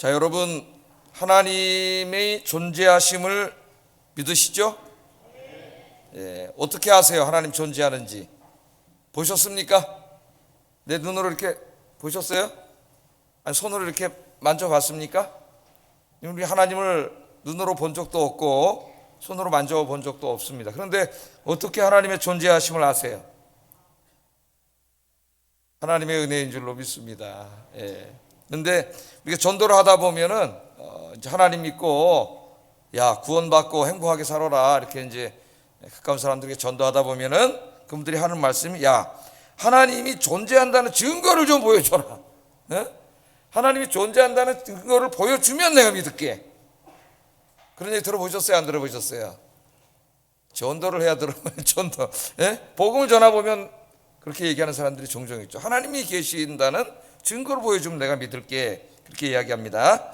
자, 여러분, 하나님의 존재하심을 믿으시죠? 예, 어떻게 아세요? 하나님 존재하는지 보셨습니까? 내 눈으로 이렇게 보셨어요? 아니, 손으로 이렇게 만져봤습니까? 우리 하나님을 눈으로 본 적도 없고 손으로 만져본 적도 없습니다. 그런데 어떻게 하나님의 존재하심을 아세요? 하나님의 은혜인 줄로 믿습니다. 예. 그런데 우리가 전도를 하다 보면은 이제 하나님 믿고 야 구원받고 행복하게 살아라 이렇게 이제 가까운 사람들에게 전도하다 보면은 그분들이 하는 말씀이 야 하나님이 존재한다는 증거를 좀 보여줘라. 예? 하나님이 존재한다는 증거를 보여주면 내가 믿을게. 그런 얘기 들어보셨어요? 안 들어보셨어요? 전도를 해야 전도. 예? 복음을 전하 보면 그렇게 얘기하는 사람들이 종종 있죠. 하나님이 계신다는 증거를 보여주면 내가 믿을게. 그렇게 이야기합니다.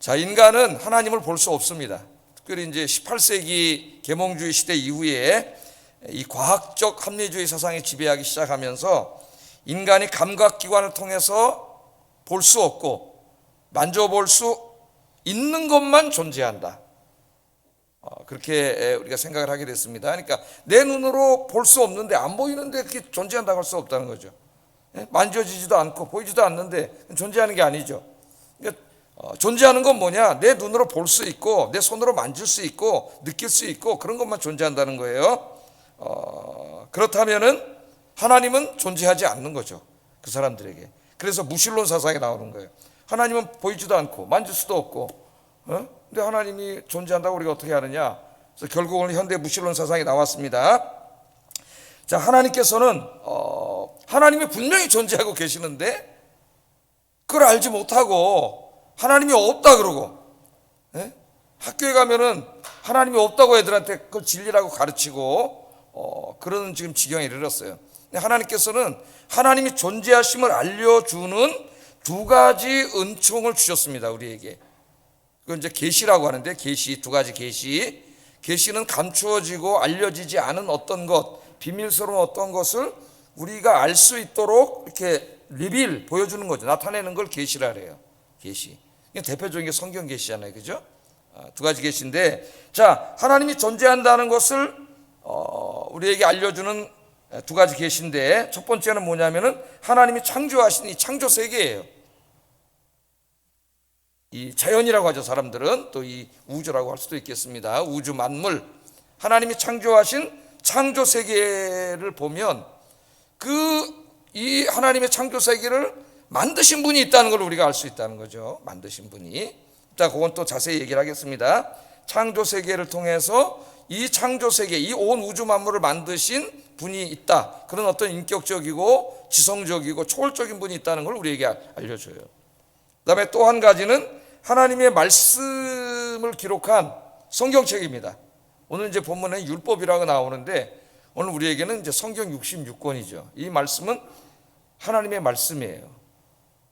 자, 인간은 하나님을 볼 수 없습니다. 특별히 이제 18세기 계몽주의 시대 이후에 이 과학적 합리주의 사상이 지배하기 시작하면서 인간이 감각기관을 통해서 볼 수 없고 만져볼 수 있는 것만 존재한다. 그렇게 우리가 생각을 하게 됐습니다. 그러니까 내 눈으로 볼 수 없는데 안 보이는데 그게 존재한다고 할 수 없다는 거죠. 만져지지도 않고 보이지도 않는데 존재하는 게 아니죠. 그러니까 존재하는 건 뭐냐? 내 눈으로 볼 수 있고 내 손으로 만질 수 있고 느낄 수 있고 그런 것만 존재한다는 거예요. 그렇다면은 하나님은 존재하지 않는 거죠. 그 사람들에게. 그래서 무신론 사상이 나오는 거예요. 하나님은 보이지도 않고 만질 수도 없고 근데 하나님이 존재한다고 우리가 어떻게 하느냐? 그래서 결국 오늘 현대 무신론 사상이 나왔습니다. 자, 하나님께서는 하나님이 분명히 존재하고 계시는데 그걸 알지 못하고 하나님이 없다 그러고 학교에 가면은 하나님이 없다고 애들한테 그걸 진리라고 가르치고 그런 지금 지경에 이르렀어요. 하나님께서는 하나님이 존재하심을 알려주는 두 가지 은총을 주셨습니다. 우리에게. 그건 이제 계시라고 하는데 계시 두 가지 계시. 계시는 감추어지고 알려지지 않은 어떤 것, 비밀스러운 어떤 것을 우리가 알 수 있도록 이렇게 리빌 보여주는 거죠. 나타내는 걸 계시라 그래요. 계시. 대표적인 게 성경 계시잖아요, 그죠? 두 가지 계시인데, 자 하나님이 존재한다는 것을 우리에게 알려주는 두 가지 계시인데 첫 번째는 뭐냐면은 하나님이 창조하신 이 창조 세계예요. 이 자연이라고 하죠. 사람들은 또 이 우주라고 할 수도 있겠습니다. 우주 만물 하나님이 창조하신 창조 세계를 보면 이 하나님의 창조 세계를 만드신 분이 있다는 걸 우리가 알 수 있다는 거죠. 만드신 분이. 자, 그건 또 자세히 얘기를 하겠습니다. 창조 세계를 통해서 이 창조 세계, 이 온 우주 만물을 만드신 분이 있다. 그런 어떤 인격적이고 지성적이고 초월적인 분이 있다는 걸 우리에게 알려줘요. 그다음에 또 한 가지는 하나님의 말씀을 기록한 성경책입니다. 오늘 이제 본문에 율법이라고 나오는데 오늘 우리에게는 이제 성경 66권이죠. 이 말씀은 하나님의 말씀이에요.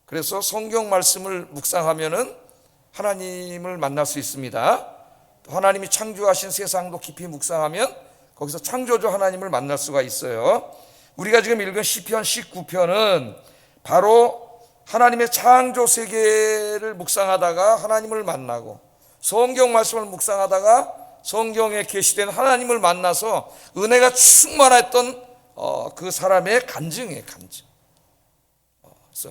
그래서 성경 말씀을 묵상하면은 하나님을 만날 수 있습니다. 하나님이 창조하신 세상도 깊이 묵상하면 거기서 창조주 하나님을 만날 수가 있어요. 우리가 지금 읽은 시편 19편은 바로 하나님의 창조 세계를 묵상하다가 하나님을 만나고 성경 말씀을 묵상하다가 성경에 계시된 하나님을 만나서 은혜가 충만했던 그 사람의 간증이에요. 간증. 그래서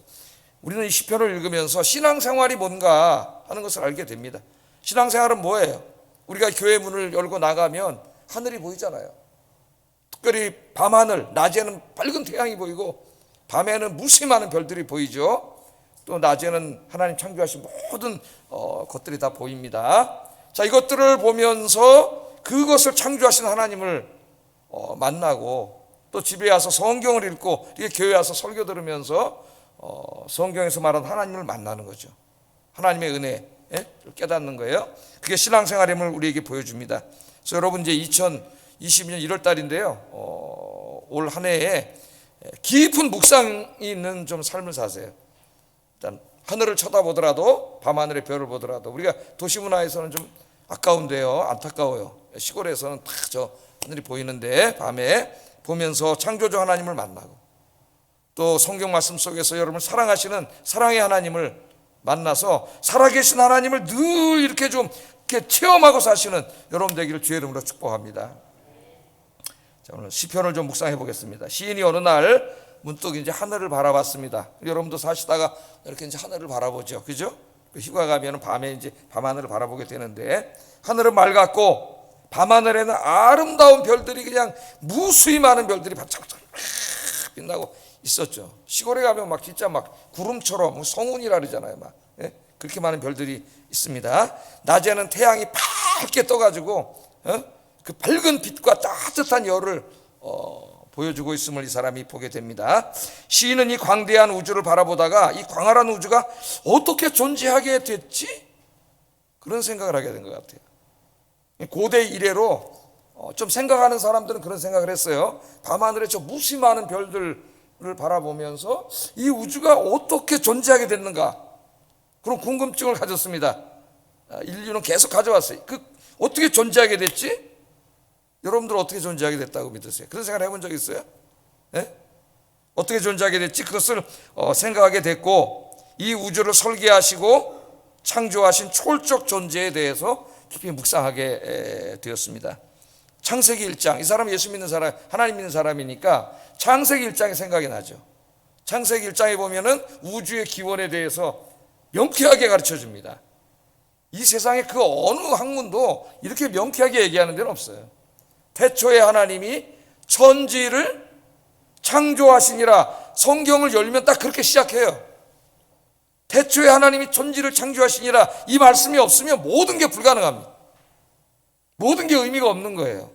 우리는 이 시편을 읽으면서 신앙생활이 뭔가 하는 것을 알게 됩니다. 신앙생활은 뭐예요? 우리가 교회 문을 열고 나가면 하늘이 보이잖아요. 특별히 밤하늘, 낮에는 밝은 태양이 보이고 밤에는 무수히 많은 별들이 보이죠. 또 낮에는 하나님 창조하신 모든 것들이 다 보입니다. 자, 이것들을 보면서 그것을 창조하신 하나님을 만나고 또 집에 와서 성경을 읽고 이렇게 교회 와서 설교 들으면서 성경에서 말하는 하나님을 만나는 거죠. 하나님의 은혜를 깨닫는 거예요. 그게 신앙생활임을 우리에게 보여줍니다. 그래서 여러분 이제 2022년 1월 달인데요. 올 한 해에 깊은 묵상이 있는 좀 삶을 사세요. 일단 하늘을 쳐다보더라도 밤하늘의 별을 보더라도 우리가 도시문화에서는 좀 아까운데요. 안타까워요. 시골에서는 다 저 하늘이 보이는데 밤에 보면서 창조주 하나님을 만나고 또 성경 말씀 속에서 여러분을 사랑하시는 사랑의 하나님을 만나서 살아계신 하나님을 늘 이렇게 좀 이렇게 체험하고 사시는 여러분 되기를 주의 이름으로 축복합니다. 자, 오늘 시편을 좀 묵상해 보겠습니다. 시인이 어느 날 문득 이제 하늘을 바라봤습니다. 여러분도 사시다가 이렇게 이제 하늘을 바라보죠, 그죠? 휴가 가면은 밤에 이제 밤하늘을 바라보게 되는데, 하늘은 맑았고 밤하늘에는 아름다운 별들이 그냥 무수히 많은 별들이 반짝반짝 빛나고 있었죠. 시골에 가면 막 진짜 막 구름처럼 성운이라 그러잖아요. 막 그렇게 많은 별들이 있습니다. 낮에는 태양이 밝게 떠가지고 그 밝은 빛과 따뜻한 열을 보여주고 있음을 이 사람이 보게 됩니다. 시인은 이 광대한 우주를 바라보다가 이 광활한 우주가 어떻게 존재하게 됐지? 그런 생각을 하게 된 것 같아요. 고대 이래로 좀 생각하는 사람들은 그런 생각을 했어요. 밤하늘에 저 무수히 많은 별들을 바라보면서 이 우주가 어떻게 존재하게 됐는가, 그런 궁금증을 가졌습니다. 인류는 계속 가져왔어요. 어떻게 존재하게 됐지? 여러분들 어떻게 존재하게 됐다고 믿으세요? 그런 생각을 해본 적 있어요? 네? 어떻게 존재하게 됐지? 그것을 생각하게 됐고, 이 우주를 설계하시고 창조하신 초월적 존재에 대해서 깊이 묵상하게 되었습니다. 창세기 1장, 이 사람은 예수 믿는 사람, 하나님 믿는 사람이니까 창세기 1장이 생각이 나죠. 창세기 1장에 보면은 우주의 기원에 대해서 명쾌하게 가르쳐 줍니다. 이 세상에 그 어느 학문도 이렇게 명쾌하게 얘기하는 데는 없어요. 태초에 하나님이 천지를 창조하시니라. 성경을 열면 딱 그렇게 시작해요. 태초에 하나님이 천지를 창조하시니라. 이 말씀이 없으면 모든 게 불가능합니다. 모든 게 의미가 없는 거예요.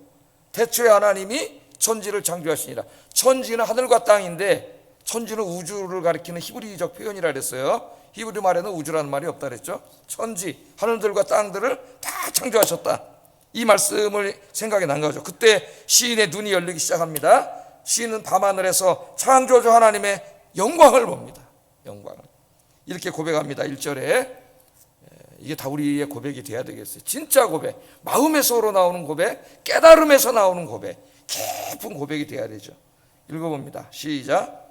태초에 하나님이 천지를 창조하시니라. 천지는 하늘과 땅인데 천지는 우주를 가리키는 히브리적 표현이라 그랬어요. 히브리 말에는 우주라는 말이 없다 그랬죠. 천지, 하늘들과 땅들을 다 창조하셨다. 이 말씀을 생각이 난 거죠. 그때 시인의 눈이 열리기 시작합니다. 시인은 밤하늘에서 창조주 하나님의 영광을 봅니다. 영광을. 이렇게 고백합니다. 1절에. 이게 다 우리의 고백이 돼야 되겠어요. 진짜 고백, 마음에서 나오는 고백, 깨달음에서 나오는 고백, 깊은 고백이 돼야 되죠. 읽어봅니다. 시작.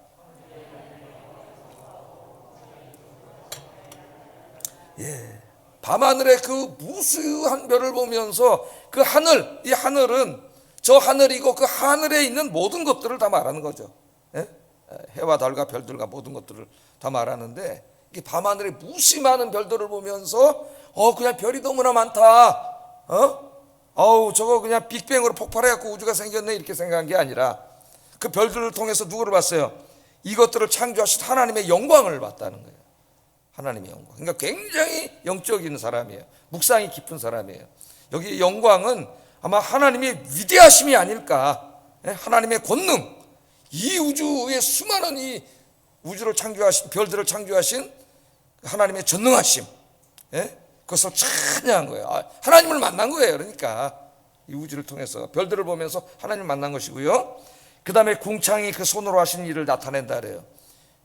밤하늘의 그 무수한 별을 보면서 그 하늘, 이 하늘은 저 하늘이고 그 하늘에 있는 모든 것들을 다 말하는 거죠. 해와 달과 별들과 모든 것들을 다 말하는데, 밤하늘에 무수히 많은 별들을 보면서 그냥 별이 너무나 많다, 저거 그냥 빅뱅으로 폭발해갖고 우주가 생겼네, 이렇게 생각한 게 아니라 그 별들을 통해서 누구를 봤어요? 이것들을 창조하신 하나님의 영광을 봤다는 거예요. 하나님의 영광. 그러니까 굉장히 영적인 사람이에요. 묵상이 깊은 사람이에요. 여기 영광은 아마 하나님의 위대하심이 아닐까, 하나님의 권능, 이 우주의 수많은 이 우주를 창조하신, 별들을 창조하신 하나님의 전능하심, 그것을 찬양한 거예요. 하나님을 만난 거예요. 그러니까 이 우주를 통해서 별들을 보면서 하나님을 만난 것이고요. 그 다음에 궁창이 그 손으로 하신 일을 나타낸다 그래요.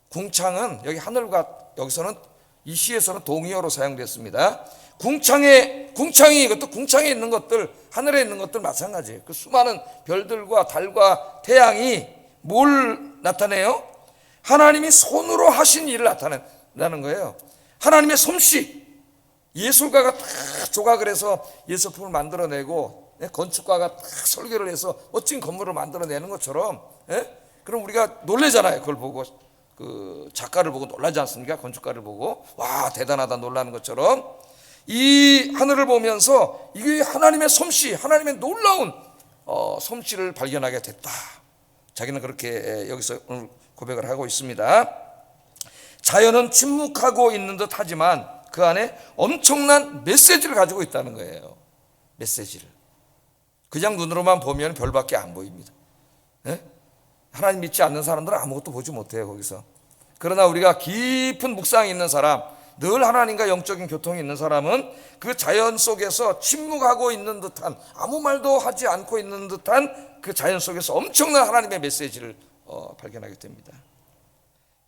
궁창은 여기 하늘과, 여기서는 이 시에서는 동의어로 사용됐습니다. 궁창이, 이것도 궁창에 있는 것들, 하늘에 있는 것들 마찬가지예요. 그 수많은 별들과 달과 태양이 뭘 나타내요? 하나님이 손으로 하신 일을 나타낸다는 거예요. 하나님의 솜씨. 예술가가 다 조각을 해서 예술품을 만들어내고, 건축가가 다 설계를 해서 멋진 건물을 만들어내는 것처럼, 그럼 우리가 놀래잖아요. 그걸 보고, 그 작가를 보고 놀라지 않습니까? 건축가를 보고 와, 대단하다 놀라는 것처럼 이 하늘을 보면서 이게 하나님의 솜씨, 하나님의 놀라운 솜씨를 발견하게 됐다. 자기는 그렇게 여기서 오늘 고백을 하고 있습니다. 자연은 침묵하고 있는 듯 하지만 그 안에 엄청난 메시지를 가지고 있다는 거예요. 메시지를. 그냥 눈으로만 보면 별밖에 안 보입니다. 하나님 믿지 않는 사람들은 아무것도 보지 못해요, 거기서. 그러나 우리가 깊은 묵상이 있는 사람, 늘 하나님과 영적인 교통이 있는 사람은 그 자연 속에서 침묵하고 있는 듯한, 아무 말도 하지 않고 있는 듯한 그 자연 속에서 엄청난 하나님의 메시지를 발견하게 됩니다.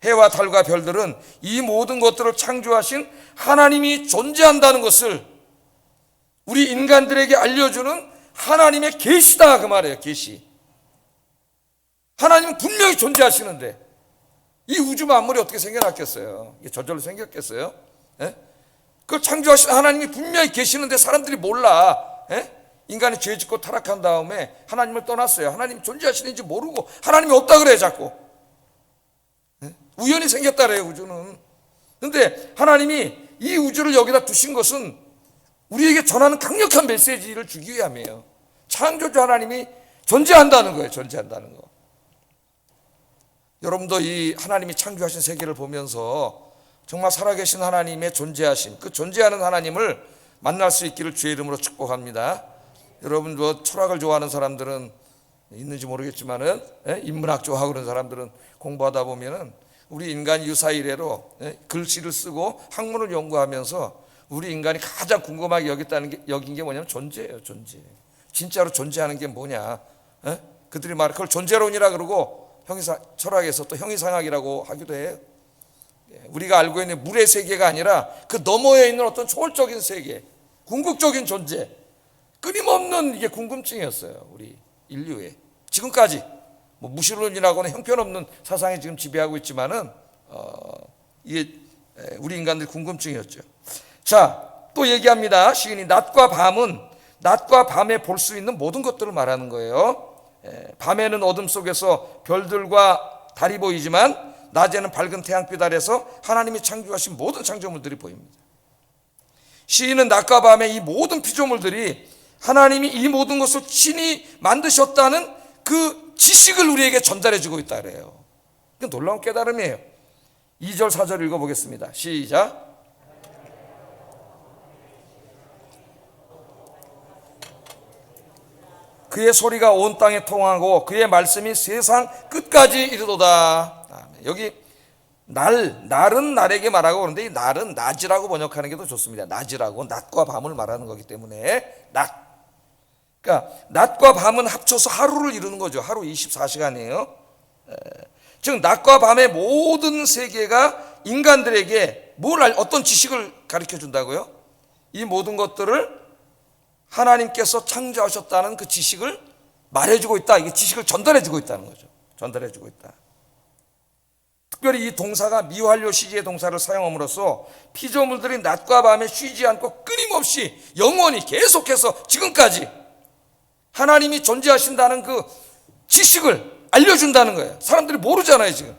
해와 달과 별들은 이 모든 것들을 창조하신 하나님이 존재한다는 것을 우리 인간들에게 알려주는 하나님의 계시다, 그 말이에요. 계시. 하나님은 분명히 존재하시는데 이 우주 만물이 어떻게 생겨났겠어요? 이게 저절로 생겼겠어요? 예? 그걸 창조하신 하나님이 분명히 계시는데 사람들이 몰라. 예? 인간이 죄 짓고 타락한 다음에 하나님을 떠났어요. 하나님 존재하시는지 모르고 하나님이 없다 그래요 자꾸. 예? 우연히 생겼다 그래요 우주는. 그런데 하나님이 이 우주를 여기다 두신 것은 우리에게 전하는 강력한 메시지를 주기 위함이에요. 창조주 하나님이 존재한다는 거예요. 존재한다는 거. 여러분도 이 하나님이 창조하신 세계를 보면서 정말 살아계신 하나님의 존재하심, 그 존재하는 하나님을 만날 수 있기를 주의 이름으로 축복합니다. 여러분 뭐 철학을 좋아하는 사람들은 있는지 모르겠지만은 인문학 좋아하고 그런 사람들은 공부하다 보면은 우리 인간 유사 이래로 글씨를 쓰고 학문을 연구하면서 우리 인간이 가장 궁금하게 여긴 게 뭐냐면 존재예요. 존재. 진짜로 존재하는 게 뭐냐. 그들이 말해 그걸 존재론이라 그러고 철학에서 또 형이상학이라고 하기도 해요. 우리가 알고 있는 물의 세계가 아니라 그 너머에 있는 어떤 초월적인 세계, 궁극적인 존재, 끊임없는 이게 궁금증이었어요. 우리 인류의 지금까지 뭐 무신론이라고는 형편없는 사상이 지금 지배하고 있지만은 이게 우리 인간들 궁금증이었죠. 자, 또 얘기합니다. 시인이 낮과 밤에 볼 수 있는 모든 것들을 말하는 거예요. 밤에는 어둠 속에서 별들과 달이 보이지만 낮에는 밝은 태양빛 아래서 하나님이 창조하신 모든 창조물들이 보입니다. 시인은 낮과 밤의 이 모든 피조물들이 하나님이 이 모든 것을 친히 만드셨다는 그 지식을 우리에게 전달해 주고 있다 그래요. 놀라운 깨달음이에요. 2절 4절 읽어보겠습니다. 시작. 그의 소리가 온 땅에 통하고 그의 말씀이 세상 끝까지 이르도다. 여기 날은 날에게 말하고 그러는데 이 날은 낮이라고 번역하는 게 더 좋습니다. 낮이라고 낮과 밤을 말하는 거기 때문에 낮. 그러니까 낮과 밤은 합쳐서 하루를 이루는 거죠. 하루 24시간이에요. 즉 낮과 밤의 모든 세계가 인간들에게 어떤 지식을 가르쳐 준다고요? 이 모든 것들을 하나님께서 창조하셨다는 그 지식을 말해주고 있다. 이게 지식을 전달해주고 있다는 거죠. 전달해주고 있다. 특별히 이 동사가 미완료 시제의 동사를 사용함으로써 피조물들이 낮과 밤에 쉬지 않고 끊임없이 영원히 계속해서 지금까지 하나님이 존재하신다는 그 지식을 알려준다는 거예요. 사람들이 모르잖아요 지금.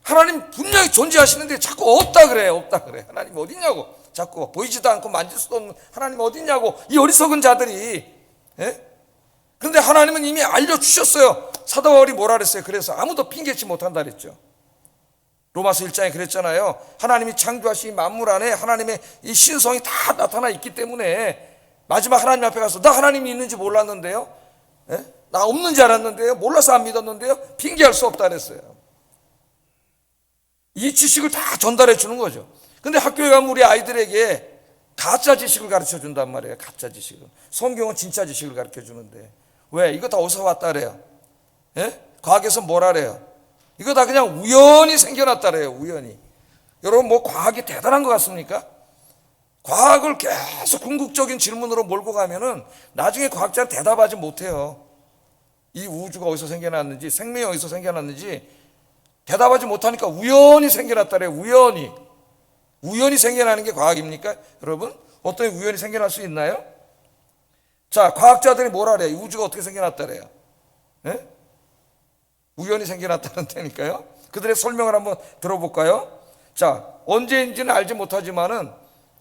하나님 분명히 존재하시는데 자꾸 없다 그래. 하나님 어딨냐고. 자꾸 보이지도 않고 만질 수도 없는 하나님 어딨냐고 이 어리석은 자들이. 그런데 하나님은 이미 알려주셨어요. 사도 바울이 뭐라 그랬어요? 그래서 아무도 핑계치 못한다 그랬죠. 로마서 1장에 그랬잖아요. 하나님이 창조하신 만물 안에 하나님의 이 신성이 다 나타나 있기 때문에 마지막 하나님 앞에 가서 나 하나님이 있는지 몰랐는데요, 나 없는 줄 알았는데요, 몰라서 안 믿었는데요, 핑계할 수 없다 그랬어요. 이 지식을 다 전달해 주는 거죠. 근데 학교에 가면 우리 아이들에게 가짜 지식을 가르쳐 준단 말이에요. 가짜 지식을. 성경은 진짜 지식을 가르쳐 주는데 왜? 이거 다 어디서 왔다 그래요? 과학에서 뭐라 그래요? 이거 다 그냥 우연히 생겨났다 그래요. 우연히. 여러분 뭐 과학이 대단한 것 같습니까? 과학을 계속 궁극적인 질문으로 몰고 가면은 나중에 과학자는 대답하지 못해요. 이 우주가 어디서 생겨났는지, 생명이 어디서 생겨났는지 대답하지 못하니까 우연히 생겨났다 그래요. 우연히 생겨나는 게 과학입니까? 여러분 어떻게 우연히 생겨날 수 있나요? 자, 과학자들이 뭐라 그래요? 우주가 어떻게 생겨났다 그래요? 우연히 생겨났다는 데니까요. 그들의 설명을 한번 들어볼까요? 자, 언제인지는 알지 못하지만은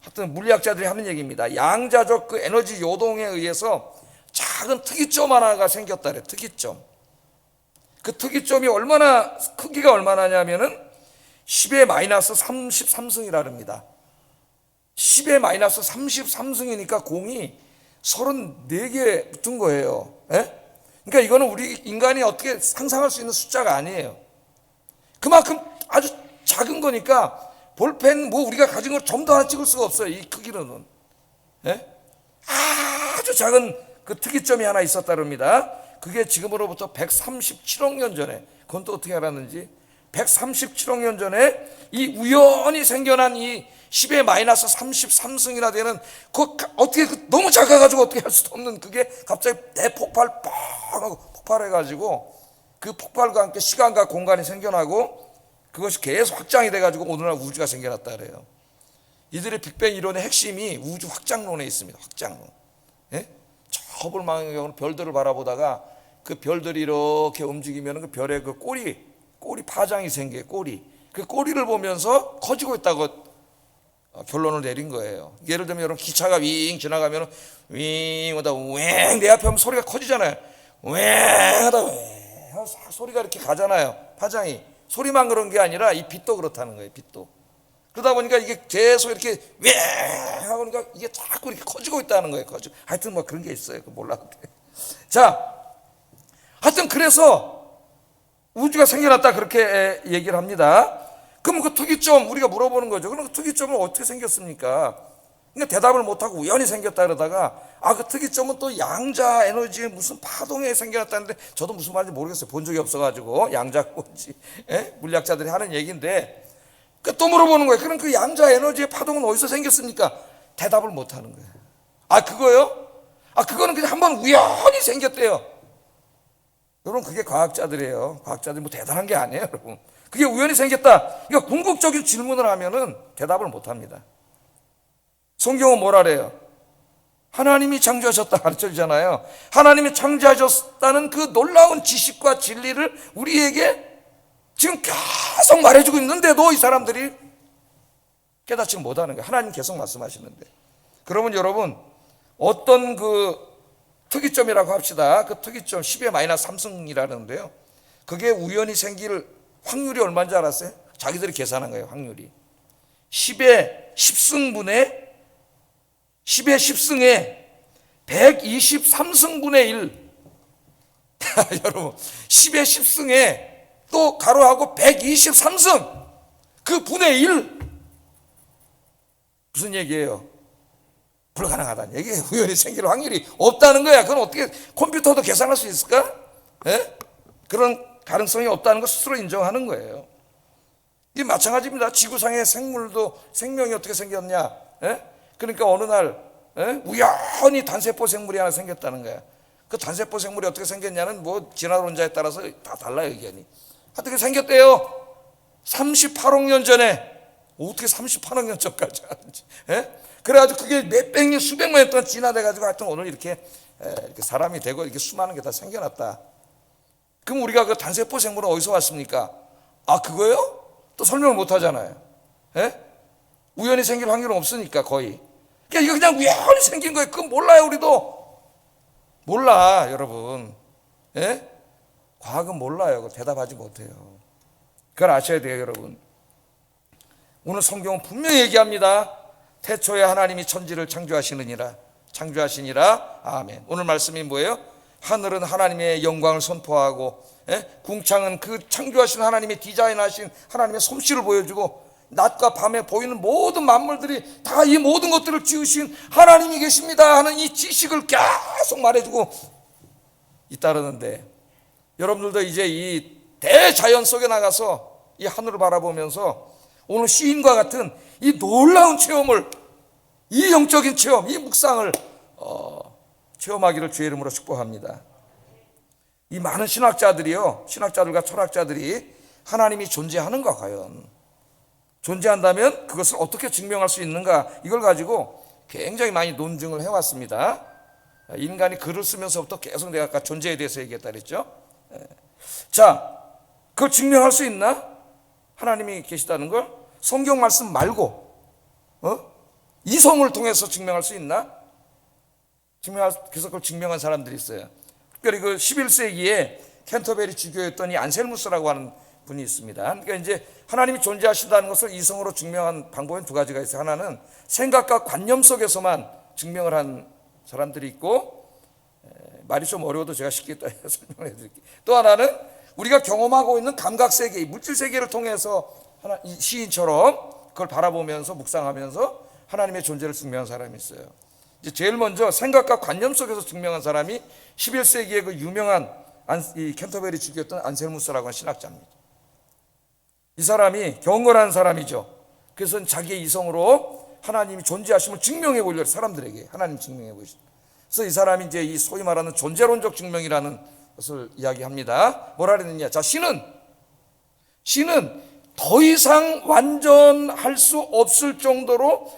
하여튼 물리학자들이 하는 얘기입니다. 양자적 그 에너지 요동에 의해서 작은 특이점 하나가 생겼다 그래요. 특이점. 그 특이점이 크기가 얼마나냐면은 10의 마이너스 33승이라 합니다. 10의 마이너스 33승이니까 공이 34개 붙은 거예요. 그러니까 이거는 우리 인간이 어떻게 상상할 수 있는 숫자가 아니에요. 그만큼 아주 작은 거니까 볼펜 우리가 가진 걸 점도 하나 찍을 수가 없어요. 이 크기로는. 아주 작은 그 특이점이 하나 있었다릅니다. 그게 지금으로부터 137억 년 전에, 그건 또 어떻게 알았는지, 137억 년 전에 이 우연히 생겨난 이 10의 마이너스 33승이나 되는 어떻게 너무 작아가지고 어떻게 할 수도 없는 그게 갑자기 대폭발 뻥 하고 폭발해가지고 그 폭발과 함께 시간과 공간이 생겨나고 그것이 계속 확장이 돼가지고 오늘날 우주가 생겨났다 그래요. 이들의 빅뱅 이론의 핵심이 우주 확장론에 있습니다. 확장론. 예? 저 볼망의 경우는 별들을 바라보다가 그 별들이 이렇게 움직이면 그 별의 그 꼬리 파장이 생겨요. 그 꼬리를 보면서 커지고 있다고 결론을 내린 거예요. 예를 들면 여러분 기차가 윙 지나가면 윙 하다 웽 내 앞에 하면 소리가 커지잖아요. 웽 하다 웽 소리가 이렇게 가잖아요. 파장이. 소리만 그런 게 아니라 이 빛도 그렇다는 거예요. 빛도. 그러다 보니까 이게 계속 이렇게 웽 하고 그러니까 이게 자꾸 이렇게 커지고 있다는 거예요. 하여튼 뭐 그런 게 있어요. 몰랐는데. 자, 하여튼 그래서 우주가 생겨났다 그렇게 얘기를 합니다. 그럼 그 특이점 우리가 물어보는 거죠. 그럼 그 특이점은 어떻게 생겼습니까? 그러니까 대답을 못하고 우연히 생겼다 그러다가 그 특이점은 또 양자 에너지의 무슨 파동에 생겨났다는데 저도 무슨 말인지 모르겠어요. 본 적이 없어가지고 양자가 뭔지 물리학자들이 하는 얘기인데 또 물어보는 거예요. 그럼 그 양자 에너지의 파동은 어디서 생겼습니까? 대답을 못하는 거예요. 그거요? 그거는 그냥 한번 우연히 생겼대요. 여러분 그게 과학자들이에요. 과학자들이 뭐 대단한 게 아니에요, 여러분. 그게 우연히 생겼다. 그러니까 궁극적인 질문을 하면은 대답을 못 합니다. 성경은 뭐라래요? 하나님이 창조하셨다 가르쳐 주잖아요. 하나님이 창조하셨다는 그 놀라운 지식과 진리를 우리에게 지금 계속 말해주고 있는데도 이 사람들이 깨닫지 못하는 거예요. 하나님 계속 말씀하시는데. 그러면 여러분 어떤 그 특이점이라고 합시다. 그 특이점 10의 마이너스 3승이라는데요. 그게 우연히 생길 확률이 얼마인 줄 알았어요? 자기들이 계산한 거예요. 확률이 10의 10승분의 10의 10승에 123승분의 1 여러분 10의 10승에 또 가로하고 123승 그 분의 1 무슨 얘기예요? 불가능하다는 얘기예요. 우연히 생길 확률이 없다는 거야. 그건 어떻게 컴퓨터도 계산할 수 있을까? 그런 가능성이 없다는 거 스스로 인정하는 거예요. 이게 마찬가지입니다. 지구상의 생물도 생명이 어떻게 생겼냐? 그러니까 어느 날 우연히 단세포 생물이 하나 생겼다는 거야. 그 단세포 생물이 어떻게 생겼냐는 뭐 진화론자에 따라서 다 달라요, 의견이. 어떻게 생겼대요? 38억 년 전에. 어떻게 38억 년 전까지 하는지. 그래가지고 그게 몇백 년, 수백만 년 동안 진화돼가지고 하여튼 오늘 이렇게 사람이 되고 이렇게 수많은 게 다 생겨났다. 그럼 우리가 그 단세포 생물은 어디서 왔습니까? 그거요? 또 설명을 못 하잖아요. 우연히 생길 확률은 없으니까 거의. 그러니까 이거 그냥 우연히 생긴 거예요. 그건 몰라요, 우리도. 몰라, 여러분. 과학은 몰라요. 그거 대답하지 못해요. 그걸 아셔야 돼요, 여러분. 오늘 성경은 분명히 얘기합니다. 태초에 하나님이 천지를 창조하시니라. 아멘. 오늘 말씀이 뭐예요? 하늘은 하나님의 영광을 선포하고 궁창은 그 창조하신 하나님의 디자인하신 하나님의 솜씨를 보여주고 낮과 밤에 보이는 모든 만물들이 다 이 모든 것들을 지으신 하나님이 계십니다 하는 이 지식을 계속 말해주고 잇따르는데 여러분들도 이제 이 대자연 속에 나가서 이 하늘을 바라보면서 오늘 시인과 같은 이 놀라운 체험을, 이 영적인 체험, 이 묵상을 체험하기를 주의 이름으로 축복합니다. 이 많은 신학자들과 철학자들이 하나님이 존재하는가, 과연 존재한다면 그것을 어떻게 증명할 수 있는가, 이걸 가지고 굉장히 많이 논증을 해왔습니다. 인간이 글을 쓰면서부터 계속 내가 아까 존재에 대해서 얘기했다 그랬죠. 자, 그걸 증명할 수 있나? 하나님이 계시다는 걸 성경 말씀 말고 이성을 통해서 증명할 수 있나? 그래서 그걸 증명한 사람들이 있어요. 특별히 그 11세기에 캔터베리 주교였던 이 안셀무스라고 하는 분이 있습니다. 그러니까 이제 하나님이 존재하신다는 것을 이성으로 증명한 방법은 두 가지가 있어요. 하나는 생각과 관념 속에서만 증명을 한 사람들이 있고, 말이 좀 어려워도 제가 쉽게 설명을 해드릴게요. 또 하나는 우리가 경험하고 있는 감각세계, 물질세계를 통해서 이 시인처럼 그걸 바라보면서 묵상하면서 하나님의 존재를 증명한 사람이 있어요. 이제 제일 먼저 생각과 관념 속에서 증명한 사람이 11세기의 그 유명한 이 캔터베리 주교였던 안셀무스라고 하는 신학자입니다. 이 사람이 경건한 사람이죠. 그래서 자기의 이성으로 하나님이 존재하심을 증명해 보려고 사람들에게 하나님 증명해 보시죠. 그래서 이 사람이 이제 이 소위 말하는 존재론적 증명이라는 것을 이야기합니다. 뭐라 그랬느냐? 자, 신은 더 이상 완전할 수 없을 정도로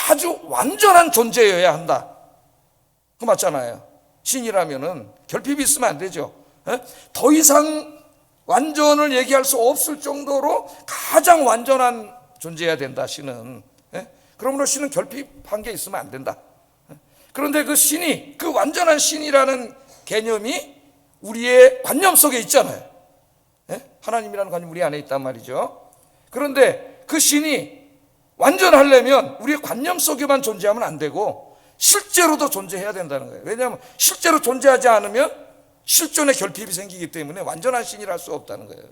아주 완전한 존재여야 한다. 그 맞잖아요. 신이라면은 결핍이 있으면 안 되죠. 더 이상 완전을 얘기할 수 없을 정도로 가장 완전한 존재여야 된다, 신은. 그러므로 신은 결핍한 게 있으면 안 된다. 그런데 그 신이, 그 완전한 신이라는 개념이 우리의 관념 속에 있잖아요. 하나님이라는 관념이 우리 안에 있단 말이죠. 그런데 그 신이 완전하려면 우리의 관념 속에만 존재하면 안 되고 실제로도 존재해야 된다는 거예요. 왜냐하면 실제로 존재하지 않으면 실존의 결핍이 생기기 때문에 완전한 신이라 할 수 없다는 거예요.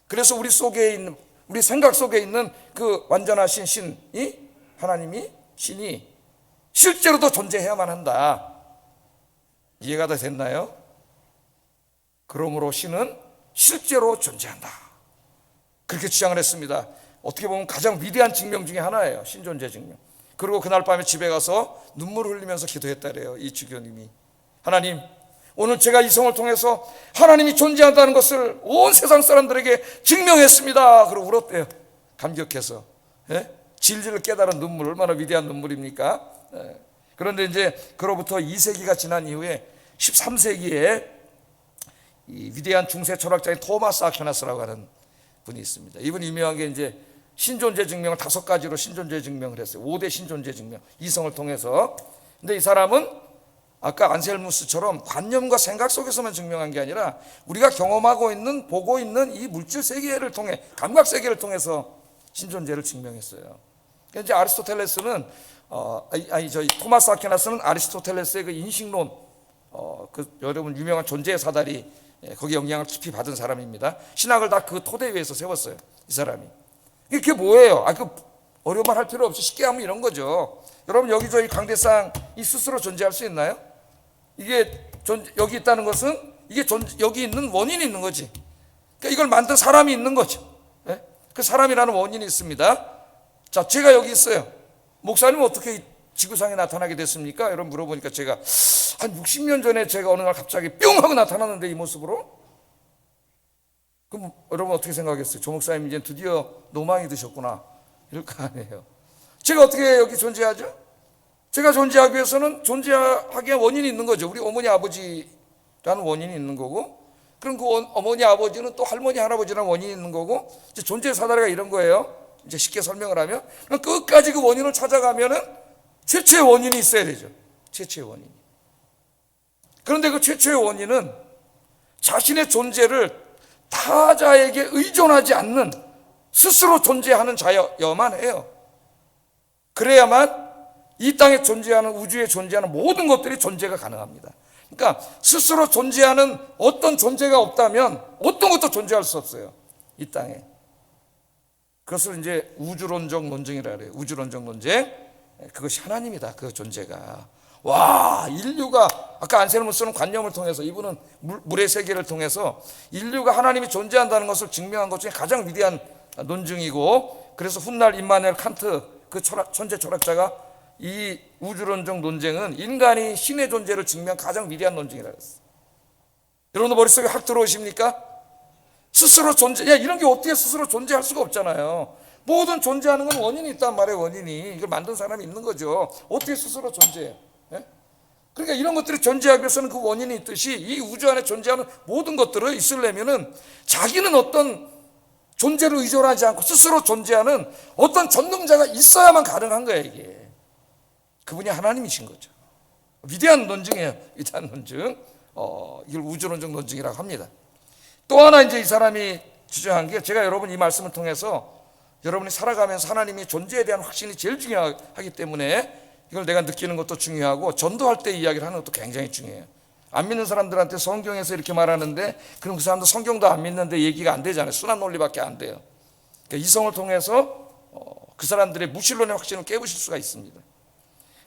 그래서 우리 속에 있는, 우리 생각 속에 있는 그 완전하신 신이, 하나님이, 신이 실제로도 존재해야만 한다. 이해가 다 됐나요? 그러므로 신은 실제로 존재한다. 그렇게 주장을 했습니다. 어떻게 보면 가장 위대한 증명 중에 하나예요. 신존재 증명. 그리고 그날 밤에 집에 가서 눈물을 흘리면서 기도했다래요, 이 주교님이. 하나님, 오늘 제가 이 성을 통해서 하나님이 존재한다는 것을 온 세상 사람들에게 증명했습니다. 그러고 울었대요, 감격해서. 진리를 깨달은 눈물, 얼마나 위대한 눈물입니까? 그런데 이제 그로부터 2세기가 지난 이후에 13세기에 이 위대한 중세 철학자인 토마스 아퀴나스라고 하는 분이 있습니다. 이분이 유명한 게 이제 신존재 증명을 5가지로 신존재 증명을 했어요. 5대 신존재 증명, 이성을 통해서. 근데 이 사람은 아까 안셀무스처럼 관념과 생각 속에서만 증명한 게 아니라 우리가 경험하고 있는, 보고 있는 이 물질 세계를 통해, 감각 세계를 통해서 신존재를 증명했어요. 그러니까 이제 아리스토텔레스는 토마스 아퀴나스는 아리스토텔레스의 그 인식론, 그 여러분 유명한 존재의 사다리, 거기 영향을 깊이 받은 사람입니다. 신학을 다 그 토대 위에서 세웠어요, 이 사람이. 그게 뭐예요? 그 어려운 말 할 필요 없이 쉽게 하면 이런 거죠. 여러분, 여기저기 강대상 이 스스로 존재할 수 있나요? 이게 여기 있다는 것은 이게 여기 있는 원인이 있는 거지. 그러니까 이걸 만든 사람이 있는 거죠. 그 사람이라는 원인이 있습니다. 자, 제가 여기 있어요. 목사님은 어떻게 지구상에 나타나게 됐습니까? 여러분 물어보니까 제가 한 60년 전에 제가 어느 날 갑자기 뿅 하고 나타났는데, 이 모습으로. 그럼 여러분 어떻게 생각했어요? 조 목사님 이제 드디어 노망이 드셨구나, 이럴 거 아니에요. 제가 어떻게 여기 존재하죠? 제가 존재하기 위해서는 존재하기에 원인이 있는 거죠. 우리 어머니 아버지라는 원인이 있는 거고, 그럼 그 어머니 아버지는 또 할머니 할아버지라는 원인이 있는 거고, 이제 존재의 사다리가 이런 거예요. 이제 쉽게 설명을 하면 끝까지 그 원인을 찾아가면은 최초의 원인이 있어야 되죠. 최초의 원인이. 그런데 그 최초의 원인은 자신의 존재를 타자에게 의존하지 않는 스스로 존재하는 자여야만 해요. 그래야만 이 땅에 존재하는, 우주에 존재하는 모든 것들이 존재가 가능합니다. 그러니까 스스로 존재하는 어떤 존재가 없다면 어떤 것도 존재할 수 없어요, 이 땅에. 그것을 이제 우주론적 논증이라 그래요. 우주론적 논쟁. 그것이 하나님이다, 그 존재가. 와, 인류가, 아까 안셀무스는 관념을 통해서, 이분은 물의 세계를 통해서 인류가 하나님이 존재한다는 것을 증명한 것 중에 가장 위대한 논증이고, 그래서 훗날 임마누엘 칸트, 그 천재 철학자가 이 우주론적 논쟁은 인간이 신의 존재를 증명한 가장 위대한 논증이라고 했어요. 여러분 머릿속에 확 들어오십니까? 스스로 존재, 이런 게 어떻게 스스로 존재할 수가 없잖아요. 모든 존재하는 건 원인이 있단 말이에요. 원인이. 이걸 만든 사람이 있는 거죠. 어떻게 스스로 존재해요? 그러니까 이런 것들이 존재하기 위해서는 그 원인이 있듯이 이 우주 안에 존재하는 모든 것들을 있으려면은 자기는 어떤 존재를 의존하지 않고 스스로 존재하는 어떤 전능자가 있어야만 가능한 거예요, 이게. 그분이 하나님이신 거죠. 위대한 논증이에요. 위대한 논증. 이걸 우주론적 논증이라고 합니다. 또 하나 이제 이 사람이 주장한 게, 제가 여러분 이 말씀을 통해서 여러분이 살아가면서 하나님의 존재에 대한 확신이 제일 중요하기 때문에 이걸 내가 느끼는 것도 중요하고, 전도할 때 이야기를 하는 것도 굉장히 중요해요. 안 믿는 사람들한테 성경에서 이렇게 말하는데, 그럼 그 사람도 성경도 안 믿는데 얘기가 안 되잖아요. 순환 논리밖에 안 돼요. 그러니까 이성을 통해서 그 사람들의 무신론의 확신을 깨부실 수가 있습니다.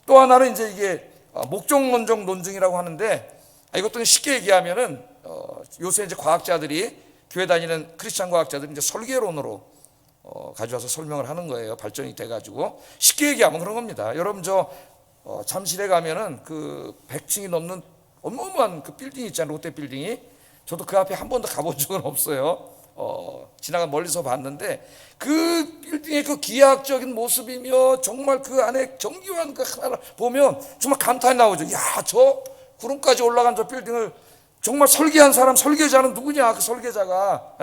또 하나는 이제 이게 목적론적 논증이라고 하는데, 이것도 쉽게 얘기하면은 요새 이제 과학자들이, 교회 다니는 크리스찬 과학자들이 이제 설계론으로 가져와서 설명을 하는 거예요. 발전이 돼가지고. 쉽게 얘기하면 그런 겁니다. 여러분 잠실에 가면은 그 100층이 넘는 어마어마한 그 빌딩이 있잖아요. 롯데 빌딩이. 저도 그 앞에 한 번도 가본 적은 없어요. 지나가 멀리서 봤는데 그 빌딩의 그 기하학적인 모습이며 정말 그 안에 정교한 그 하나를 보면 정말 감탄이 나오죠. 야, 저 구름까지 올라간 저 빌딩을 정말 설계한 사람, 설계자는 누구냐? 그 설계자가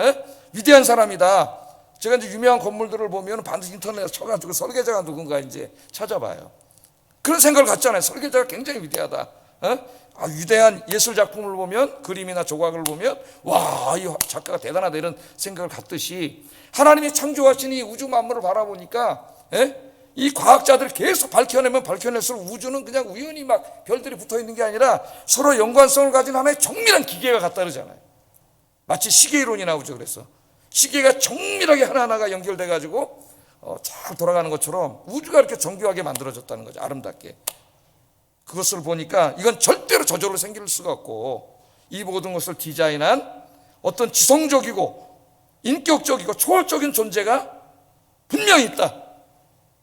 위대한 사람이다. 제가 이제 유명한 건물들을 보면 반드시 인터넷에 쳐가지고 설계자가 누군가 이제 찾아봐요. 그런 생각을 갖잖아요. 설계자가 굉장히 위대하다. 위대한 예술 작품을 보면, 그림이나 조각을 보면 와, 이 작가가 대단하다 이런 생각을 갖듯이 하나님이 창조하신 이 우주 만물을 바라보니까 이 과학자들이 계속 밝혀내면 밝혀낼수록 우주는 그냥 우연히 막 별들이 붙어 있는 게 아니라 서로 연관성을 가진 하나의 정밀한 기계가 같다 그러잖아요. 마치 시계 이론이 나오죠. 그래서 시계가 정밀하게 하나하나가 연결돼 가지고 잘 돌아가는 것처럼 우주가 이렇게 정교하게 만들어졌다는 거죠. 아름답게. 그것을 보니까 이건 절대로 저절로 생길 수가 없고 이 모든 것을 디자인한 어떤 지성적이고 인격적이고 초월적인 존재가 분명히 있다.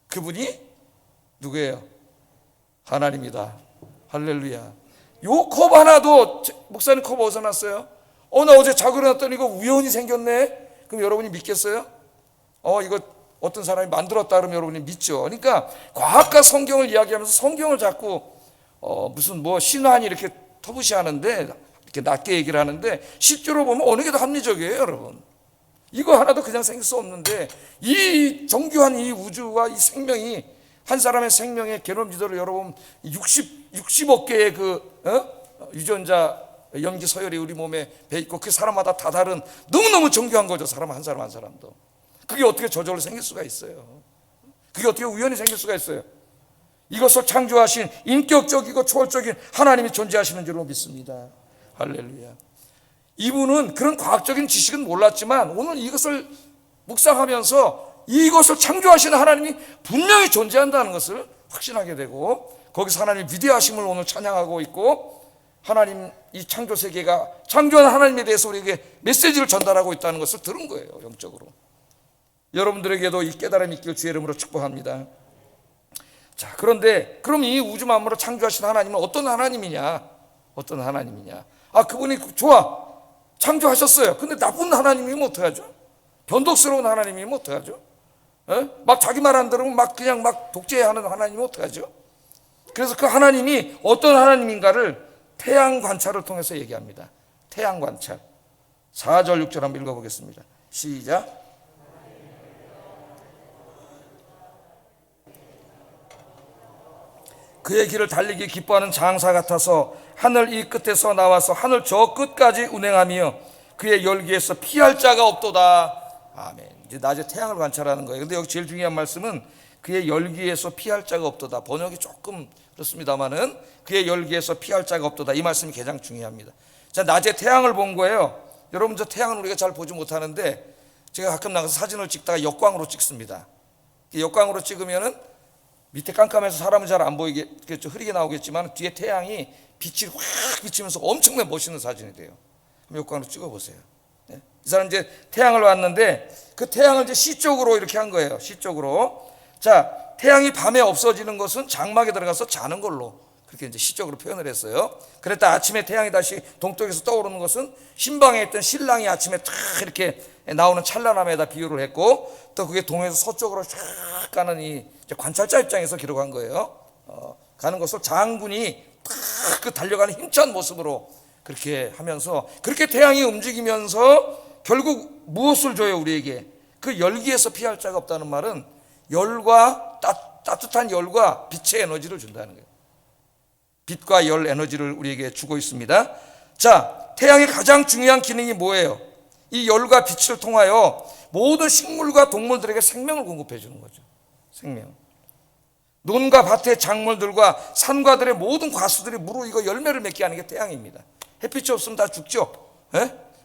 그분이 누구예요? 하나님이다. 할렐루야. 요 컵 하나도, 목사님 컵 어디서 났어요? 나 어제 자고 일어났더니 이거 우연히 생겼네. 그럼 여러분이 믿겠어요? 이거 어떤 사람이 만들었다 그러면 여러분이 믿죠. 그러니까 과학과 성경을 이야기하면서 성경을 자꾸 무슨 뭐 신환이 이렇게 터부시하는데, 이렇게 낮게 얘기를 하는데 실제로 보면 어느 게 더 합리적이에요, 여러분. 이거 하나도 그냥 생길 수 없는데 이 정교한 이 우주와 이 생명이, 한 사람의 생명의 게놈 지도를 여러분 60억 개의 그 유전자 염기 서열이 우리 몸에 배 있고 그 사람마다 다 다른 너무너무 정교한 거죠. 사람 한 사람 한 사람도. 그게 어떻게 저절로 생길 수가 있어요? 그게 어떻게 우연히 생길 수가 있어요? 이것을 창조하신 인격적이고 초월적인 하나님이 존재하시는 줄로 믿습니다. 할렐루야. 이분은 그런 과학적인 지식은 몰랐지만 오늘 이것을 묵상하면서 이것을 창조하시는 하나님이 분명히 존재한다는 것을 확신하게 되고, 거기서 하나님의 위대하심을 오늘 찬양하고 있고, 하나님 이 창조 세계가 창조한 하나님에 대해서 우리에게 메시지를 전달하고 있다는 것을 들은 거예요. 영적으로. 여러분들에게도 이 깨달음이 있길 주의 이름으로 축복합니다. 자, 그런데 그럼 이 우주 만물을 창조하신 하나님은 어떤 하나님이냐? 어떤 하나님이냐? 그분이 좋아, 창조하셨어요. 근데 나쁜 하나님이면 어떡하죠? 변덕스러운 하나님이면 어떡하죠? 막 자기 말 안 들으면 막 그냥 막 독재하는 하나님이면 어떡하죠? 그래서 그 하나님이 어떤 하나님인가를 태양 관찰을 통해서 얘기합니다. 태양 관찰. 4절 6절 한번 읽어보겠습니다. 시작. 그의 길을 달리기 기뻐하는 장사 같아서 하늘 이 끝에서 나와서 하늘 저 끝까지 운행하며 그의 열기에서 피할 자가 없도다. 아멘. 이제 낮에 태양을 관찰하는 거예요. 근데 여기 제일 중요한 말씀은 그의 열기에서 피할 자가 없도다. 번역이 조금 그렇습니다만은 그의 열기에서 피할 자가 없도다. 이 말씀이 가장 중요합니다. 자, 낮에 태양을 본 거예요. 여러분, 저 태양은 우리가 잘 보지 못하는데 제가 가끔 나가서 사진을 찍다가 역광으로 찍습니다. 역광으로 찍으면은 밑에 깜깜해서 사람은 잘 안 보이겠죠. 흐리게 나오겠지만 뒤에 태양이 빛이 확 비치면서 엄청나게 멋있는 사진이 돼요. 그럼 역광으로 찍어보세요. 네? 이 사람 이제 태양을 봤는데 그 태양을 이제 시 쪽으로 이렇게 한 거예요. 시 쪽으로. 자, 태양이 밤에 없어지는 것은 장막에 들어가서 자는 걸로 그렇게 이제 시적으로 표현을 했어요. 그랬다 아침에 태양이 다시 동쪽에서 떠오르는 것은 신방에 있던 신랑이 아침에 탁 이렇게 나오는 찬란함에다 비유를 했고, 또 그게 동에서 서쪽으로 쫙 가는 이 관찰자 입장에서 기록한 거예요. 가는 것을 장군이 탁 그 달려가는 힘찬 모습으로 그렇게 하면서, 그렇게 태양이 움직이면서 결국 무엇을 줘요? 우리에게 그 열기에서 피할 자가 없다는 말은 열과 따뜻한 열과 빛의 에너지를 준다는 거예요. 빛과 열 에너지를 우리에게 주고 있습니다. 자, 태양의 가장 중요한 기능이 뭐예요? 이 열과 빛을 통하여 모든 식물과 동물들에게 생명을 공급해 주는 거죠. 생명. 논과 밭의 작물들과 산과들의 모든 과수들이 무르익어 열매를 맺게 하는 게 태양입니다. 햇빛이 없으면 다 죽죠.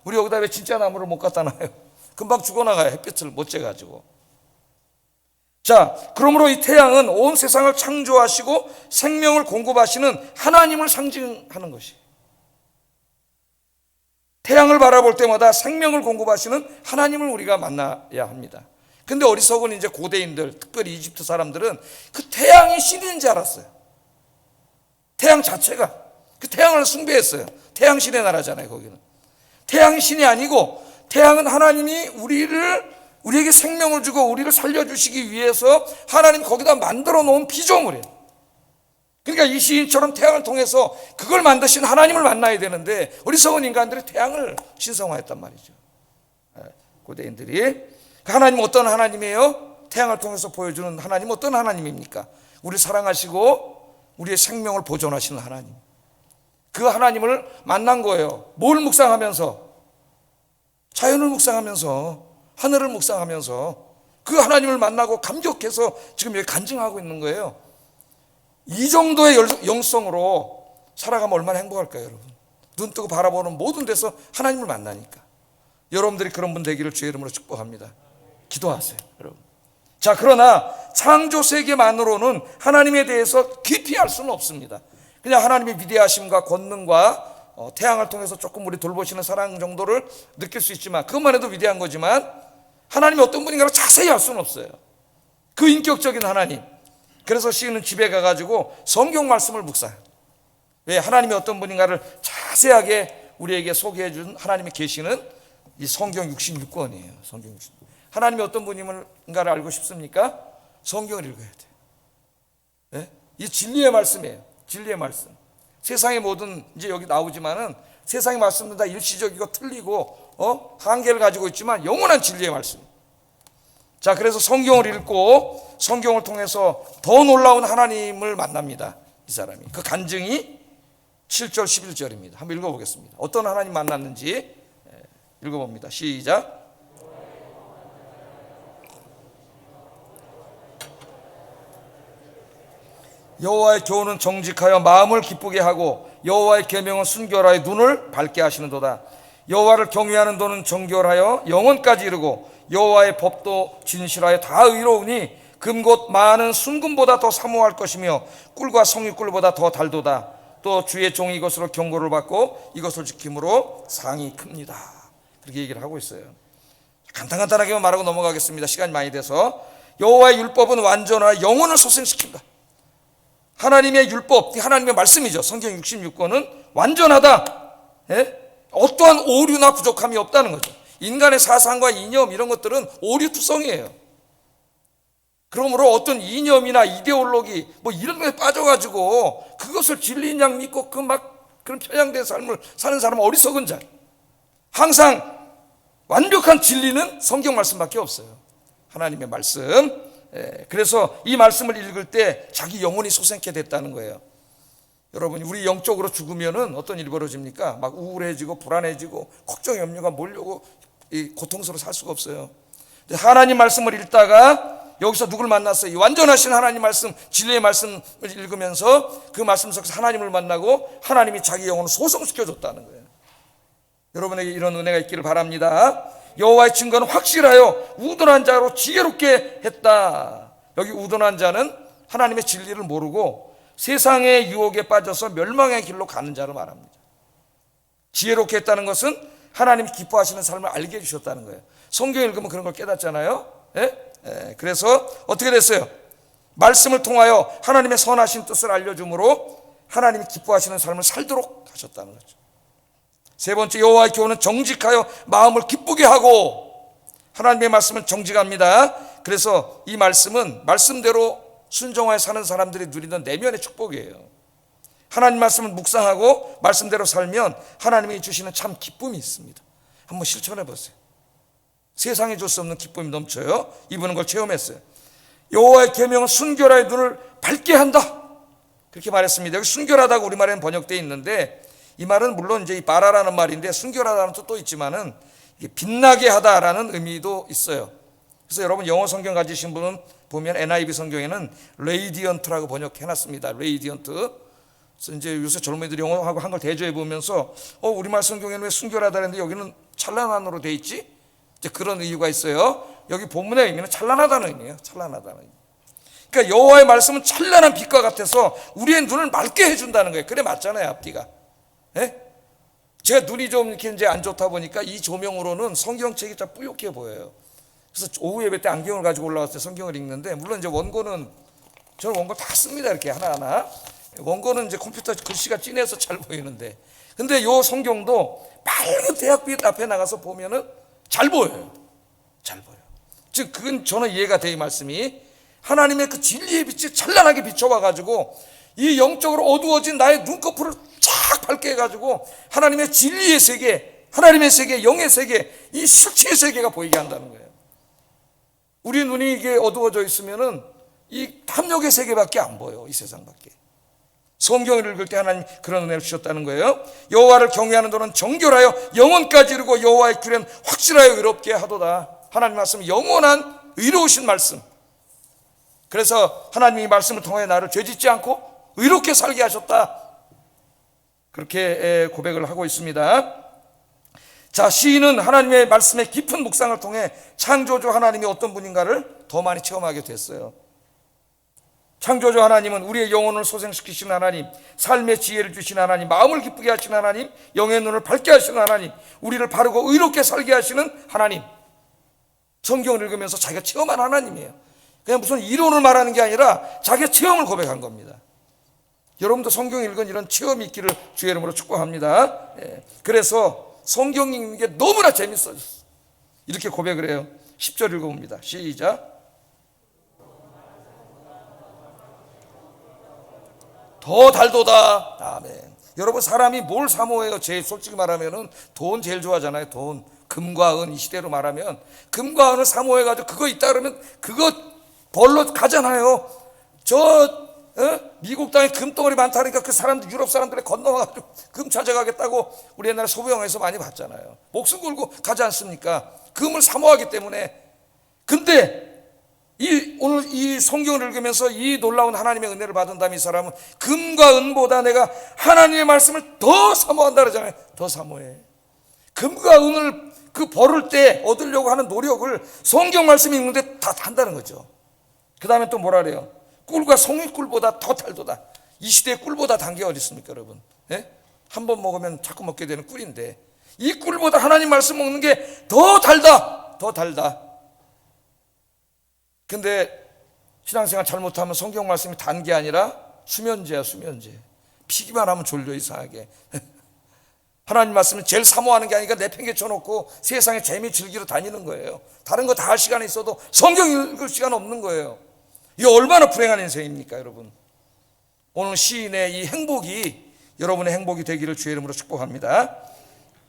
우리 여기다 왜 진짜 나무를 못 갖다 놔요? 금방 죽어나가요. 햇빛을 못 쬐가지고. 자, 그러므로 이 태양은 온 세상을 창조하시고 생명을 공급하시는 하나님을 상징하는 것이, 태양을 바라볼 때마다 생명을 공급하시는 하나님을 우리가 만나야 합니다. 근데 어리석은 이제 고대인들, 특별히 이집트 사람들은 그 태양이 신인 줄 알았어요. 태양 자체가, 그 태양을 숭배했어요. 태양 신의 나라잖아요. 거기는 태양이 신이 아니고 태양은 하나님이 우리에게 생명을 주고 우리를 살려주시기 위해서 하나님 거기다 만들어 놓은 피조물이에요. 그러니까 이 시인처럼 태양을 통해서 그걸 만드신 하나님을 만나야 되는데 어리석은 인간들이 태양을 신성화했단 말이죠. 고대인들이. 하나님 어떤 하나님이에요? 태양을 통해서 보여주는 하나님 어떤 하나님입니까? 우리 사랑하시고 우리의 생명을 보존하시는 하나님. 그 하나님을 만난 거예요. 뭘 묵상하면서? 자연을 묵상하면서, 하늘을 묵상하면서 그 하나님을 만나고 감격해서 지금 여기 간증하고 있는 거예요. 이 정도의 영성으로 살아가면 얼마나 행복할까요, 여러분? 눈 뜨고 바라보는 모든 데서 하나님을 만나니까. 여러분들이 그런 분 되기를 주의 이름으로 축복합니다. 기도하세요, 여러분. 자, 그러나 창조 세계만으로는 하나님에 대해서 깊이 알 수는 없습니다. 그냥 하나님의 위대하심과 권능과 태양을 통해서 조금 우리 돌보시는 사랑 정도를 느낄 수 있지만, 그것만 해도 위대한 거지만 하나님이 어떤 분인가를 자세히 알 수는 없어요. 그 인격적인 하나님. 그래서 시인은 집에 가가지고 성경 말씀을 묵상해요. 왜? 하나님이 어떤 분인가를 자세하게 우리에게 소개해 준 하나님의 계시는 이 성경 66권이에요. 성경 66권. 하나님이 어떤 분인가를 알고 싶습니까? 성경을 읽어야 돼요. 네? 이 진리의 말씀이에요. 진리의 말씀. 세상의 모든, 이제 여기 나오지만은 세상의 말씀은 다 일시적이고 틀리고 한계를 가지고 있지만 영원한 진리의 말씀. 자, 그래서 성경을 읽고 성경을 통해서 더 놀라운 하나님을 만납니다. 이 사람이. 그 간증이 7절 11절입니다. 한번 읽어보겠습니다. 어떤 하나님 만났는지 읽어봅니다. 시작. 여호와의 교훈은 정직하여 마음을 기쁘게 하고 여호와의 계명은 순결하여 눈을 밝게 하시는도다. 여호와를 경외하는 도는 정결하여 영혼까지 이르고 여호와의 법도 진실하여 다 의로우니 금곧 많은 순금보다 더 사모할 것이며 꿀과 성유꿀보다 더 달도다. 또 주의 종이 이것으로 경고를 받고 이것을 지킴으로 상이 큽니다. 그렇게 얘기를 하고 있어요. 간단하게만 말하고 넘어가겠습니다. 시간이 많이 돼서. 여호와의 율법은 완전하여 영혼을 소생시킨다. 하나님의 율법, 하나님의 말씀이죠. 성경 66권은 완전하다. 예? 어떠한 오류나 부족함이 없다는 거죠. 인간의 사상과 이념 이런 것들은 오류투성이에요. 그러므로 어떤 이념이나 이데올로기 뭐 이런 거에 빠져가지고 그것을 진리인 양 믿고 그런 편향된 삶을 사는 사람은 어리석은 자. 항상 완벽한 진리는 성경 말씀밖에 없어요. 하나님의 말씀. 그래서 이 말씀을 읽을 때 자기 영혼이 소생케 됐다는 거예요. 여러분, 우리 영적으로 죽으면은 어떤 일이 벌어집니까? 막 우울해지고 불안해지고 걱정 염려가 몰려오고 고통스러워 살 수가 없어요. 하나님 말씀을 읽다가 여기서 누굴 만났어요? 이 완전하신 하나님 말씀, 진리의 말씀을 읽으면서 그 말씀 속에서 하나님을 만나고 하나님이 자기 영혼을 소성시켜줬다는 거예요. 여러분에게 이런 은혜가 있기를 바랍니다. 여호와의 증거는 확실하여 우둔한 자로 지혜롭게 했다. 여기 우둔한 자는 하나님의 진리를 모르고 세상의 유혹에 빠져서 멸망의 길로 가는 자를 말합니다. 지혜롭게 했다는 것은 하나님이 기뻐하시는 삶을 알게 해주셨다는 거예요. 성경 읽으면 그런 걸 깨닫잖아요. 그래서 어떻게 됐어요? 말씀을 통하여 하나님의 선하신 뜻을 알려줌으로 하나님이 기뻐하시는 삶을 살도록 하셨다는 거죠. 세 번째, 여호와의 교훈은 정직하여 마음을 기쁘게 하고. 하나님의 말씀은 정직합니다. 그래서 이 말씀은 말씀대로 순종하여 사는 사람들이 누리는 내면의 축복이에요. 하나님 말씀을 묵상하고 말씀대로 살면 하나님이 주시는 참 기쁨이 있습니다. 한번 실천해 보세요. 세상에 줄 수 없는 기쁨이 넘쳐요. 이분은 그걸 체험했어요. 여호와의 계명은 순결하여 눈을 밝게 한다. 그렇게 말했습니다. 여기 순결하다고 우리말에는 번역되어 있는데 이 말은 물론 이제 이 바라라는 말인데 순결하다는 뜻도 있지만은 이게 빛나게 하다라는 의미도 있어요. 그래서 여러분 영어 성경 가지신 분은 보면 NIV 성경에는 radiant라고 번역해놨습니다. radiant. 그래서 이제 요새 젊은이들이 영어하고 한글 대조해 보면서 우리말 성경에는 왜 순결하다 했는데 여기는 찬란한으로 돼 있지? 이제 그런 이유가 있어요. 여기 본문의 의미는 찬란하다는 의미예요. 찬란하다는 의미. 그러니까 여호와의 말씀은 찬란한 빛과 같아서 우리의 눈을 맑게 해준다는 거예요. 그래 맞잖아요, 앞뒤가. 제가 눈이 좀 이렇게 이제 안 좋다 보니까 이 조명으로는 성경책이 참 뿌옇게 보여요. 그래서 오후 예배 때 안경을 가지고 올라왔을 때 성경을 읽는데, 물론 이제 원고는 저는 원고 다 씁니다. 이렇게 하나하나. 원고는 이제 컴퓨터 글씨가 진해서 잘 보이는데, 근데 요 성경도 맑은 대학빛 앞에 나가서 보면은 잘 보여요. 잘 보여. 즉 그건 저는 이해가 돼. 이 말씀이 하나님의 그 진리의 빛이 찬란하게 비춰와가지고 이 영적으로 어두워진 나의 눈꺼풀을 쫙 밝게 해가지고 하나님의 진리의 세계, 하나님의 세계, 영의 세계, 이 실체의 세계가 보이게 한다는 거예요. 우리 눈이 이게 어두워져 있으면은 이 탐욕의 세계밖에 안 보여. 이 세상밖에. 성경을 읽을 때 하나님 그런 은혜를 주셨다는 거예요. 여호와를 경외하는 도는 정결하여 영원까지 이르고 여호와의 규례는 확실하여 의롭게 하도다. 하나님 말씀, 영원한 의로우신 말씀. 그래서 하나님이 말씀을 통해 나를 죄짓지 않고 의롭게 살게 하셨다. 그렇게 고백을 하고 있습니다. 자, 시인은 하나님의 말씀의 깊은 묵상을 통해 창조주 하나님이 어떤 분인가를 더 많이 체험하게 됐어요. 창조주 하나님은 우리의 영혼을 소생시키시는 하나님, 삶의 지혜를 주시는 하나님, 마음을 기쁘게 하시는 하나님, 영의 눈을 밝게 하시는 하나님, 우리를 바르고 의롭게 살게 하시는 하나님. 성경을 읽으면서 자기가 체험한 하나님이에요. 그냥 무슨 이론을 말하는 게 아니라 자기의 체험을 고백한 겁니다. 여러분도 성경 읽은 이런 체험이 있기를 주의 이름으로 축복합니다. 그래서 성경 읽는 게 너무나 재밌어졌어. 이렇게 고백을 해요. 10절 읽어봅니다. 시작. 더 달도다. 아멘. 여러분, 사람이 뭘 사모해요? 제일 솔직히 말하면은 돈 제일 좋아하잖아요. 돈, 금과 은. 이 시대로 말하면 금과 은을 사모해가지고 그거 있다 그러면 그거 벌러 가잖아요. 미국 땅에 금덩어리 많다니까 그 사람들, 유럽 사람들이 건너와가지고 금 찾아가겠다고 우리 옛날에 소부영화에서 많이 봤잖아요. 목숨 걸고 가지 않습니까? 금을 사모하기 때문에. 근데 오늘 이 성경을 읽으면서 이 놀라운 하나님의 은혜를 받은 다음에 이 사람은 금과 은보다 내가 하나님의 말씀을 더 사모한다 그러잖아요. 더 사모해. 금과 은을 그 벌을 때 얻으려고 하는 노력을 성경 말씀이 있는데 다 한다는 거죠. 그 다음에 또 뭐라 그래요? 꿀과 송이꿀보다 더 달도다. 이 시대의 꿀보다 단 게 어디 있습니까, 여러분? 한 번 먹으면 자꾸 먹게 되는 꿀인데 이 꿀보다 하나님 말씀 먹는 게 더 달다. 더 달다. 근데 신앙생활 잘못하면 성경 말씀이 단 게 아니라 수면제야, 수면제. 피기만 하면 졸려 이상하게. 하나님 말씀은 제일 사모하는 게 아니라 내팽개쳐놓고 세상에 재미 즐기러 다니는 거예요. 다른 거 다 할 시간이 있어도 성경 읽을 시간 없는 거예요. 이게 얼마나 불행한 인생입니까, 여러분? 오늘 시인의 이 행복이 여러분의 행복이 되기를 주의 이름으로 축복합니다.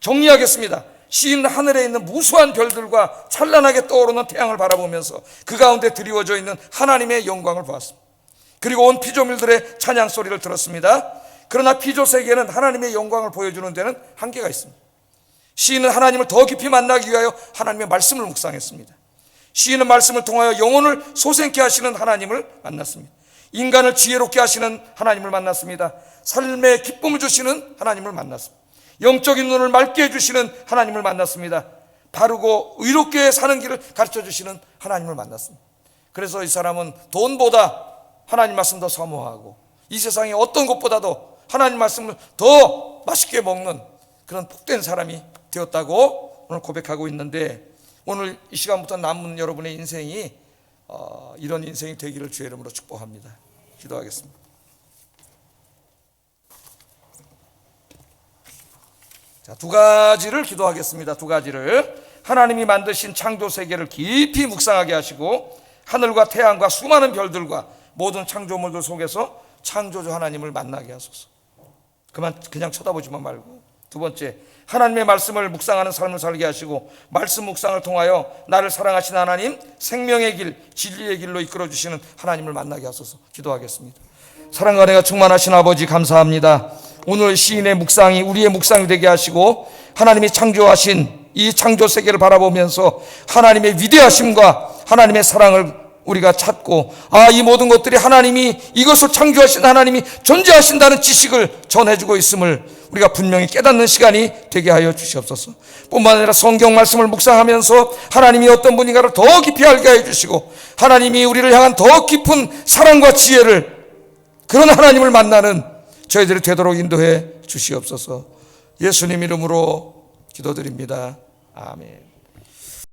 정리하겠습니다. 시인은 하늘에 있는 무수한 별들과 찬란하게 떠오르는 태양을 바라보면서 그 가운데 드리워져 있는 하나님의 영광을 보았습니다. 그리고 온 피조물들의 찬양 소리를 들었습니다. 그러나 피조 세계는 하나님의 영광을 보여주는 데는 한계가 있습니다. 시인은 하나님을 더 깊이 만나기 위하여 하나님의 말씀을 묵상했습니다. 시인은 말씀을 통하여 영혼을 소생케 하시는 하나님을 만났습니다. 인간을 지혜롭게 하시는 하나님을 만났습니다. 삶의 기쁨을 주시는 하나님을 만났습니다. 영적인 눈을 맑게 해주시는 하나님을 만났습니다. 바르고 의롭게 사는 길을 가르쳐 주시는 하나님을 만났습니다. 그래서 이 사람은 돈보다 하나님 말씀 더 사모하고 이 세상의 어떤 것보다도 하나님 말씀을 더 맛있게 먹는 그런 복된 사람이 되었다고 오늘 고백하고 있는데, 오늘 이 시간부터 남은 여러분의 인생이 이런 인생이 되기를 주의 이름으로 축복합니다. 기도하겠습니다. 자, 두 가지를 기도하겠습니다. 두 가지를. 하나님이 만드신 창조 세계를 깊이 묵상하게 하시고 하늘과 태양과 수많은 별들과 모든 창조물들 속에서 창조주 하나님을 만나게 하소서. 그냥 쳐다보지만 말고. 두 번째, 하나님의 말씀을 묵상하는 삶을 살게 하시고 말씀 묵상을 통하여 나를 사랑하신 하나님, 생명의 길, 진리의 길로 이끌어 주시는 하나님을 만나게 하소서. 기도하겠습니다. 사랑과 은혜가 충만하신 아버지, 감사합니다. 오늘 시인의 묵상이 우리의 묵상이 되게 하시고 하나님이 창조하신 이 창조 세계를 바라보면서 하나님의 위대하심과 하나님의 사랑을 우리가 찾고, 이 모든 것들이 하나님이 이것을 창조하신 하나님이 존재하신다는 지식을 전해주고 있음을 우리가 분명히 깨닫는 시간이 되게 하여 주시옵소서. 뿐만 아니라 성경 말씀을 묵상하면서 하나님이 어떤 분인가를 더 깊이 알게 해주시고 하나님이 우리를 향한 더 깊은 사랑과 지혜를, 그런 하나님을 만나는 저희들이 되도록 인도해 주시옵소서. 예수님 이름으로 기도드립니다. 아멘.